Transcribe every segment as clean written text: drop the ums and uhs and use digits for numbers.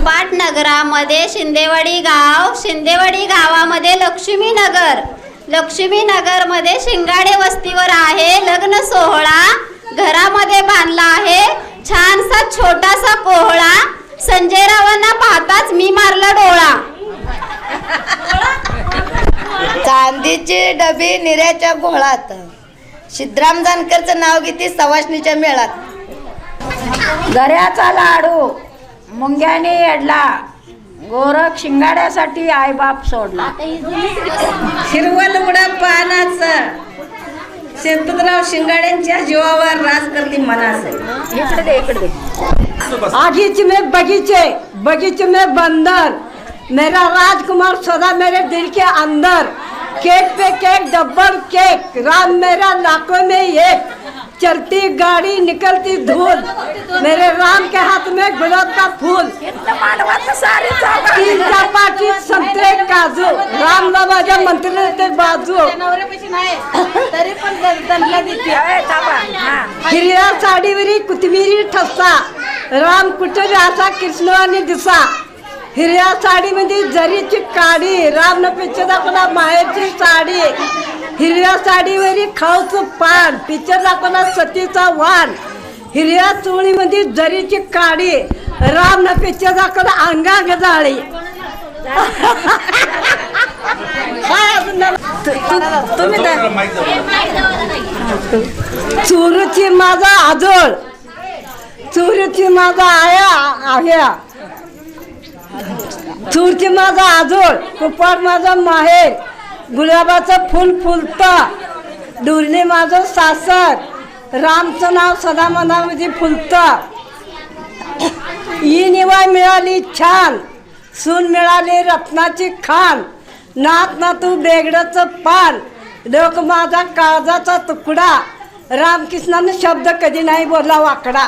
पाटनगरामध्ये शिंदेवाडी गावामध्ये लक्ष्मीनगरमध्ये शिंगाडे वस्तीवर आहे लग्न सोहळा घरामध्ये बांधला आहे छानसा छोटासा कोहळा संजय रावांना पाहताच मी मारला डोळा। चांदीची डबी निऱ्याच्या घोळात सिद्धराम जानकरचं नाव घेते सवाष्णीच्या मेळात। गऱ्याचा लाडू मुंग्याने अडला गोरख शिंगाड्यासाठी आईबाप सोडला। हिरवं लुगडं पानाचं शेतराव शिंगाड्यांच्या जीवावर राज करती मनाचं। इकडे दे आगीचे में बगीचे में बंदर मेरा राजकुमार सदा मेरे दिल के अंदर केक पे केक डब्बल केक राम मेरा लाखों में एक चलती गाड़ी निकलती धूल मेरे राम के हाथ में गुलाब का फूल तीन चपाती संतरे काजू राम बाबाच्या मंत्री ते बाजू हिरव्या साडीवरी कोथिंबिरी ठसा राम कुठे राहता कृष्ण आणि दिसा हिरव्या साडीमध्ये जरीची काडी राम न पिक्चर दाखवला माहेरची साडी हिरव्या साडीवरी खाऊचं पान पिक्चर दाखवला सतीचा वाण हिरव्या चोळीमध्ये जरीची काडी राम न पिक्चर दाखवला अंगा गजाळी। चोरूची माझा आजोळ चोरूची माझा आया चूरची माझा आजोळ कुपार माझा माहेर गुलाबाचं फुल फुलता डुरणे माझं सासर रामचं नाव सदा मनामध्ये फुलतं ही निवाय मिळाली छान सून मिळाली रत्नाची खान नात ना तू बेगडाचं पान लोक माझा काळजाचा तुकडा रामकृष्णाने शब्द कधी नाही बोलला वाकडा।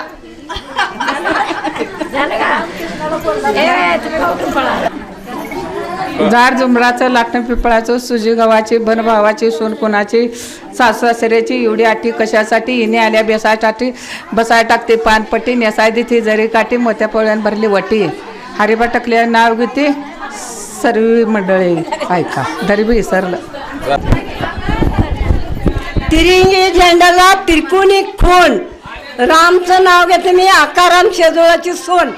झाड जुमराचं लाटणं पिपळाचं सुजी गव्हाची बनभावाची सोन कोणाची सासू सासऱ्याची एवढी आठी कशासाठी हिने आल्या बेसासाठी बसाय टाकते पानपट्टी नेसाय देते जरी काठी मोत्या पोळ्यान भरली वटी हरिबा टकल्या नाव घेते सर्व मंडळी ऐका दरबी विसरलं। तिरंगी झेंड्याला तिरकुनी खून रामचं नाव घेते मी आकाराम शेजोळाची सोन।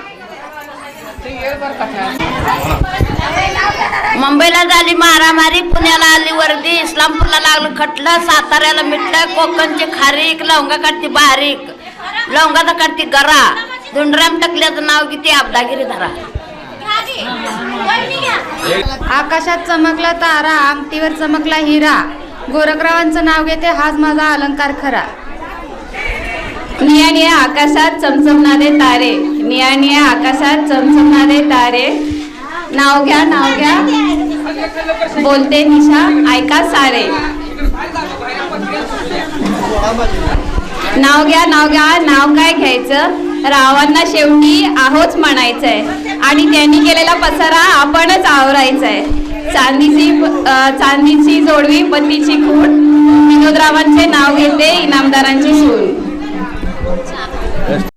मुंबईला झाली मारामारी पुण्याला आली वर्दी इस्लामपूरला लागलं खटलं साताऱ्याला मिटलं कोकणची खारीक लवंगा काढती बारीक लवंगाचा काढती गरा धुंडराम टकल्याचं नाव किती अब्दागिरी धरा। आकाशात चमकला तारा अंगठीवर चमकला हिरा गोरखरावांचं नाव घेते हाच माझा अलंकार खरा। निया निया आकाशात चमचमणारे तारे निया निया आकाशात चमचमणारे तारे नाव घ्या बोलते निशा ऐका सारे नाव घ्या नाव काय घ्यायचं रावांना शेवटी आहोच म्हणायचंय आणि त्यांनी केलेला पसारा आपणच आवरायचंय। चांदीची जोडवी पतीची खूण विनोदरावांचे नाव घेते इनामदारांची सून।